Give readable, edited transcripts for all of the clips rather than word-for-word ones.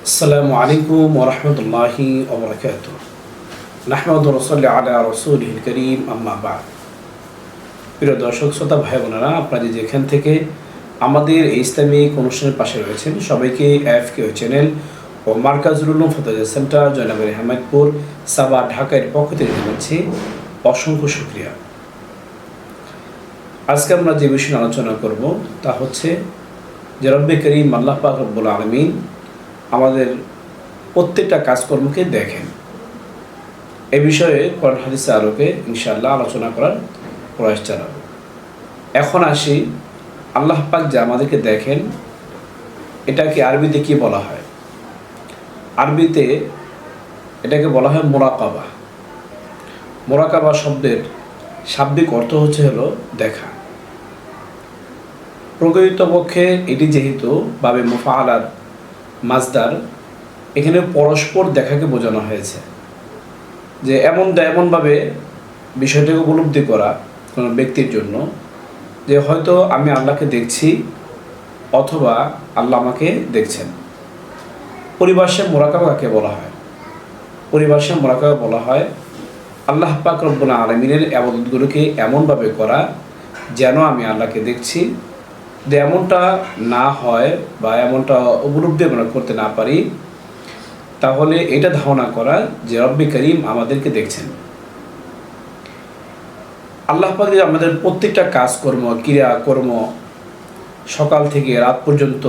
আসসালামু আলাইকুম ওয়া রাহমাতুল্লাহি ওয়া বারাকাতুহু। নাহমাদু ওয়া নুসাল্লি আলা রাসূলিল কারীম, আম্মা বা'দ। প্রিয় দর্শক শ্রোতা ভাই বোনেরা, আপনারা যেখান থেকে আমাদের এই ইসলামিক অনুষ্ঠানের পাশে রয়েছেন, সবাইকে এফকেও চ্যানেল ও মার্কাজুল উলুম ফতোয়া সেন্টার জয়নগর হামিদপুর সাবা ঢাকার পক্ষ থেকে জানাচ্ছি অসংখ্য শুকরিয়া। আজকে আমরা যে বিষয়ে আলোচনা করব তা হচ্ছে যে রব্বে করিম আল্লাহ পাক রব্বুল আলামিন আমাদের প্রত্যেকটা কাজকর্মকে দেখেন। এ বিষয়ে কোরআন হাদিসের আলোকে ইনশাআল্লাহ আলোচনা করার প্রয়াস চালাব। এখন আসি, আল্লাহ পাক যে আমাদেরকে দেখেন, এটাকে আরবিতে কি বলা হয়? আরবিতে এটাকে বলা হয় মুরাকাবা। মুরাকাবা শব্দের শাব্দিক অর্থ হলো দেখা। প্রকৃতপক্ষে এটি যেহেতু বাবে মুফাআলার মাজদার, এখানে পরস্পর দেখাকে বোঝানো হয়েছে, যে এমনভাবে বিষয়টাকে উপলব্ধি করা কোনো ব্যক্তির জন্য যে হয়তো আমি আল্লাহকে দেখছি অথবা আল্লাহ আমাকে দেখছেন। পরিভাষায় মুরাকাবা কাকে বলা হয়? পরিভাষায় মুরাকাবা বলা হয় আল্লাহ পাক রব্বুল আলামিনের ইবাদতগুলোকে এমনভাবে করা যেন আমি আল্লাহকে দেখছি, যে এমনটা না হয় বা এমনটা উপলব্ধি আমরা করতে না পারি, তাহলে এটা ধারণা করা যে রব্বে করিম আমাদেরকে দেখছেন। আল্লাহ পাক আমাদের প্রত্যেকটা কাজকর্ম, ক্রিয়াকর্ম, সকাল থেকে রাত পর্যন্ত,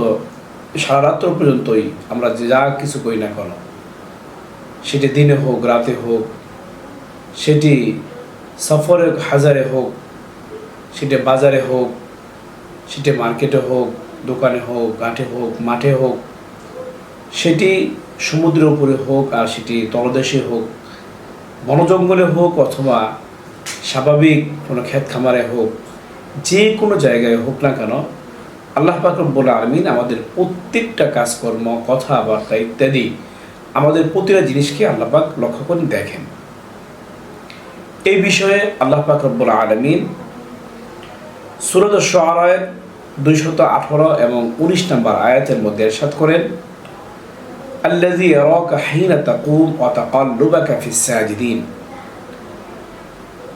সারা রাত্র পর্যন্তই আমরা যা কিছু করি না কেন, সেটি দিনে হোক রাতে হোক, সেটি সফরে হাজারে হোক, সেটি বাজারে হোক, সেটি মার্কেটে হোক, দোকানে হোক, ঘাটে হোক, মাঠে হোক, সেটি সমুদ্রের উপরে হোক আর সেটি তলদেশে হোক, বনজঙ্গলে হোক অথবা স্বাভাবিক কোনো ক্ষেত খামারে হোক, যে কোনো জায়গায় হোক না কেন, আল্লাহ পাক রব্বুল আলামিন আমাদের প্রত্যেকটা কাজকর্ম, কথাবার্তা ইত্যাদি আমাদের প্রতিটা জিনিসকে আল্লাহ পাক লক্ষ্য করে দেখেন। এই বিষয়ে আল্লাহ পাক রব্বুল আলামিন সূরা আশ-শুআরার 218 এবং 19 নম্বর আয়াতের মধ্যে ইরশাদ করেন, আল্লাযী ইয়ারাকা হিনা তাকুম ওয়া তাকাল্লুবাকা ফিস সাজিদিন।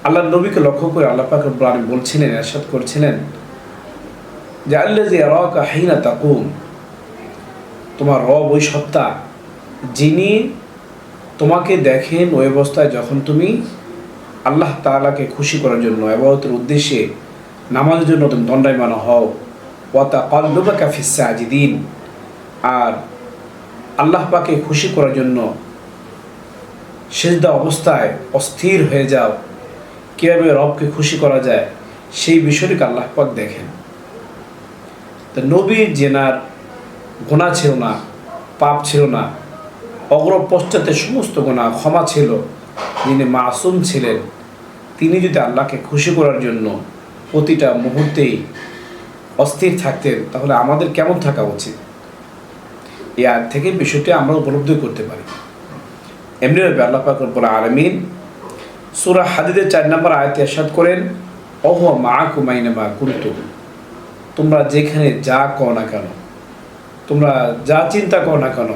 আল্লাহর নবীকে লক্ষ্য করে আল্লাহ পাক রব্বুল আলামিন বলছিলেন, ইরশাদ করছিলেন যে আল্লাযী ইয়ারাকা হিনা তাকুম, তোমার রব ওই সত্তা যিনি তোমাকে দেখেন ওই অবস্থায় যখন তুমি আল্লাহ তাআলাকে খুশি করার জন্য ইবাদতের উদ্দেশ্যে নামাজের জন্য তুমি দণ্ডায়মান হও। ওয়া তাকাল্লুবাকা ফিস সাজিদিন, আর আল্লাহ পাকে খুশি করার জন্য সিজদা অবস্থায় অস্থির হয়ে যাও। কীভাবে রবকে খুশি করা যায় সেই বিষয়টিকে আল্লাহ পাক দেখেন। তো নবী জেনার গুনাহ ছিল না, পাপ ছিল না, অগ্রপশ্চাতে সমস্ত গুনাহ ক্ষমা ছিল, যিনি মাসুম ছিলেন, তিনি যদি আল্লাহকে খুশি করার জন্য প্রতিটা মুহূর্তেই অস্থির থাকতেন, তাহলে আমাদের কেমন থাকা উচিত? এই আয়াত থেকে বিষয়টি আমরা উপলব্ধি করতে পারি। এমনিভাবে আল্লাহ পাক রব্বুল আলামিন সূরা হাদীদের 4 নম্বর আয়াতে ইরশাদ করেন, ওয়া মাআকুম আইনামা কুনতুম, তোমরা যেখানে যা করো না কেন, তোমরা যা চিন্তা করো না কেন,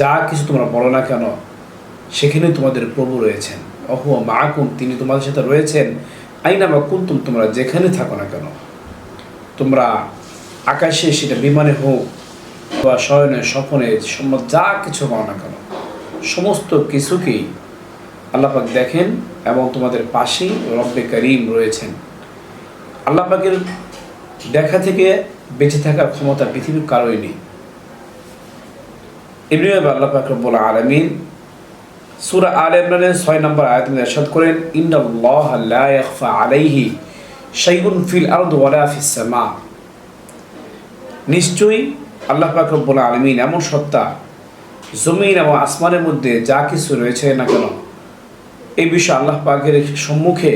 যা কিছু তোমরা বলো না কেন, সেখানে তোমাদের প্রভু রয়েছেন। ওয়া মাআকুম, তিনি তোমাদের সাথে রয়েছেন। আইনামা কুনতুম, তোমরা যেখানে থাকো না কেন, তোমরা আকাশে, সেটা বিমানে হোক বা শয়নে স্বপনে, যা কিছু করো না কেন, সমস্ত কিছুকেই আল্লাহ পাক দেখেন এবং তোমাদের পাশেই রব্বে করিম রয়েছেন। আল্লাহ পাকের দেখা থেকে বেঁচে থাকার ক্ষমতা পৃথিবীর কারোই নেই। এমনিভাবে আল্লাহ পাক রব্বুল আলামিন সূরা আলে ইমরানের 6 নম্বর আয়াতে ইরশাদ করেন, ইন্নাল্লাহা লা ইয়াখফা আলাইহি শাইউন ফিল আরদি ওয়ালা ফিস সামা, নিশ্চয়ই আল্লাহ পাক রব্বুল আলামিন এমন সত্তা, জমিন এবং আসমানের মধ্যে যা কিছু রয়েছে না কেন, এই বিষয়ে আল্লাহ পাকের সম্মুখে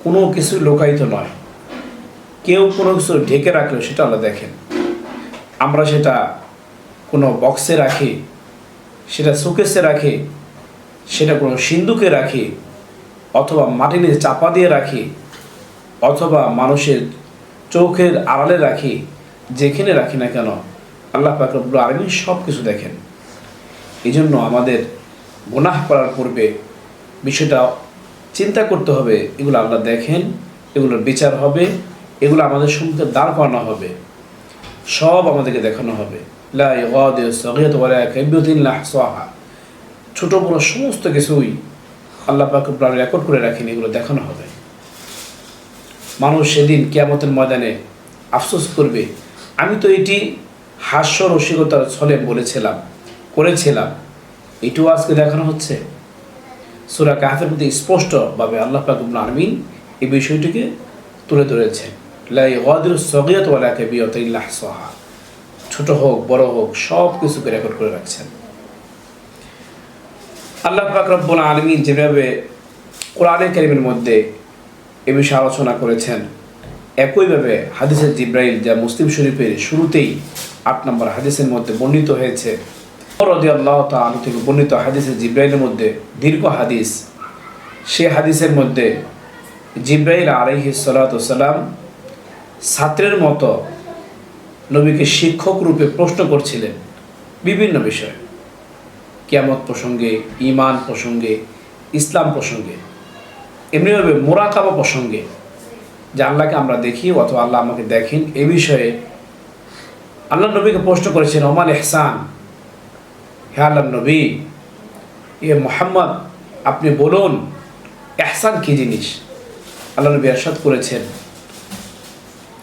কোনো কিছু লোকায়িত নয়। কেউ কোনো কিছু ঢেকে রাখলেও সেটা আল্লাহ দেখেন। আমরা সেটা কোনো বক্সে রাখি, সেটা শোকেসে রাখি, সেটা কোনো সিন্দুকে রাখি, অথবা মাটির নিচে চাপা দিয়ে রাখি, অথবা মানুষের চোখের আড়ালে রাখি, যেখানে রাখি না কেন, আল্লাহ পাক রব্বুল আলামিন সব কিছু দেখেন। এই জন্য আমাদের গুনাহ করার পূর্বে বিষয়টা চিন্তা করতে হবে, এগুলো আল্লাহ দেখেন, এগুলোর বিচার হবে, এগুলো আমাদের সম্মুখে দাঁড় করানো হবে, সব আমাদেরকে দেখানো হবে। লা ইগাদিরু সাগীরাতান ওয়ালা কাবীরাতান ইল্লা আহসাহা, ছোট বড় সমস্ত কিছুই আল্লাহ পাক রেকর্ড করে রাখেন, এগুলো দেখানো হবে। মানুষ সেদিন কিয়ামতের ময়দানে আফসোস করবে, আমি তো এটি হাস্য রসিকতার ছলে করেছিলাম, এটিও আজকে দেখানো হচ্ছে। সূরা কাহফের মধ্যে স্পষ্টভাবে আল্লাহ পাক রব্বুল আলামিন এই বিষয়টিকে তুলে ধরেছেন। লা ইগাদিরু সাগীরাতান ওয়ালা কাবীরাতান ইল্লা আহসাহা, ছোট হোক বড় হোক সব কিছুকে রেকর্ড করে রাখছেন। আল্লাহ পাক রব্বুল আলামিন যেভাবে কোরআনে কারীমের মধ্যে এ বিষয়ে আলোচনা করেছেন, একইভাবে হাদিসে জিব্রাইল, যা মুসলিম শরীফের শুরুতেই 8 নম্বর হাদিসের মধ্যে বর্ণিত হয়েছে, রাদিয়াল্লাহু তাআলা থেকে বর্ণিত হাদিসে জিব্রাইলের মধ্যে দীর্ঘ হাদিস। সে হাদিসের মধ্যে জিব্রাইল আলাইহিস সালাতু ওয়াসসালাম ছাত্রের মতো নবীকে শিক্ষক রূপে প্রশ্ন করছিলেন বিভিন্ন বিষয়, কিয়ামত প্রসঙ্গে, ঈমান প্রসঙ্গে, ইসলাম প্রসঙ্গে, এমনিভাবে মুরাকাবা প্রসঙ্গে, যে আল্লাহকে আমরা দেখি অথবা আল্লাহ আমাকে দেখেন, এ বিষয়ে আল্লাহ নবীকে প্রশ্ন করেছেন, ওমাল ইহসান, হে আল্লাহ নবী, ইয়ে মুহাম্মদ, আপনি বলুন ইহসান কী জিনিস। আল্লাহ নবী ইরশাদ করেছেন,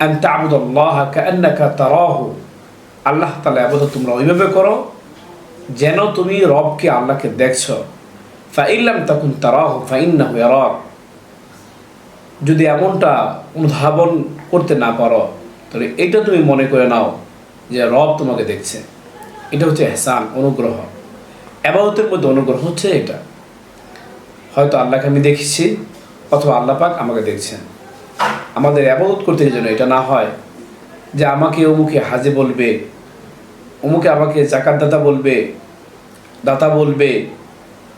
আন তা'বুদাল্লাহা কাআন্নাকা তারাহু, আল্লাহ তাআলা ইবাদত তোমরা ওইভাবে করো যেন তুমি রবকে, আল্লাহকে দেখছো। ফাইন লাম তাকুন তারাহু ফাইন্নাহু ইয়ারাক, যদি এমনটা অনুধাবন করতে না পারো তাহলে এটা তুমি মনে করে নাও যে রব তোমাকে দেখছে। এটা হচ্ছে ইহসান, অনুগ্রহ। ইবাদতের মধ্যে অনুগ্রহ হচ্ছে এটা, হয়তো আল্লাহকে আমি দেখছি অথবা আল্লাহ পাক আমাকে দেখছেন। আমাদের ইবাদত করতে যেন এটা না হয় যে আমাকে অমুকে হাজি বলবে, অমুকে আমাকে যাকাত দাতা বলবে,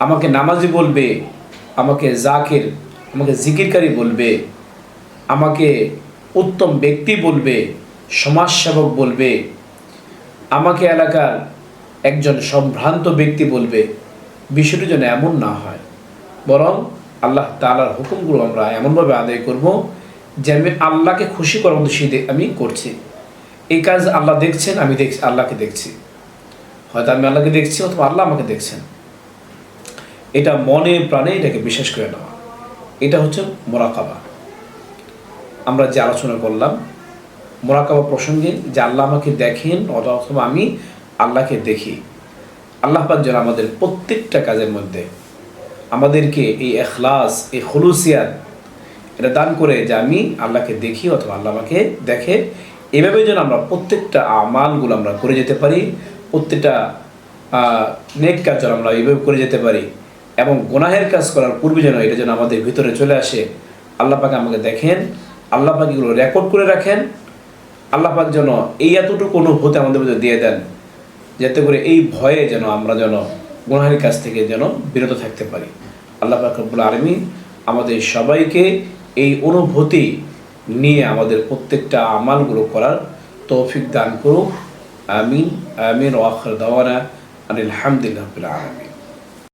আমাকে নামাজি বলবে, আমাকে জাকির, আমাকে জিকিরকারী বলবে, আমাকে উত্তম ব্যক্তি বলবে, সমাজসেবক বলবে, আমাকে এলাকার একজন সম্ভ্রান্ত ব্যক্তি বলবে। বিষয়টি যেন এমন না হয়, বরং আল্লাহ তাআলার হুকুমগুলো আমরা এমনভাবে আদায় করব যে আমি আল্লাহকে খুশি করার উদ্দেশ্যে আমি করছি। এই কাজ আল্লাহ দেখছেন, আমি আল্লাহকে দেখছি, হয়তো আমি আল্লাহকে দেখছি অথবা আল্লাহ আমাকে দেখছেন। এটা মনে প্রাণে এটাকে বিশ্বাস করে নেওয়া, এটা হচ্ছে মুরাকাবা। আমরা যে আলোচনা করলাম মুরাকাবা প্রসঙ্গে, যে আল্লাহ আমাকে দেখেন অথবা আমি আল্লাহকে দেখি। আল্লাহ পাক যেন আমাদের প্রত্যেকটা কাজের মধ্যে আমাদেরকে এই ইখলাস, এই খুলুসিয়াত এটা দান করে যে আমি আল্লাহকে দেখি অথবা আল্লাহ আমাকে দেখে। এভাবে যেন আমরা প্রত্যেকটা আমালগুলো আমরা করে যেতে পারি, প্রত্যেকটা নেক কাজ যেন আমরা এইভাবে করে যেতে পারি, এবং গুনাহের কাজ করার পূর্বে যেন এটা যেন আমাদের ভিতরে চলে আসে, আল্লাহ পাক আমাকে দেখেন, আল্লাহ পাক এগুলো রেকর্ড করে রাখেন। আল্লাহ পাক যেন এই এতটুকু অনুভূতি আমাদের মধ্যে দিয়ে দেন, যাতে করে এই ভয়ে যেন আমরা যেন গুনাহের কাছ থেকে যেন বিরত থাকতে পারি। আল্লাহ পাক রব্বুল আলামিন আমাদের সবাইকে এই অনুভূতি নিয়ে আমাদের প্রত্যেকটা আমালগুলো করার তৌফিক দান করুক। আমিন আমিন। ওয়া আখির দাওয়ানা আনিল হামদুলিল্লাহি রাব্বিল আলামিন।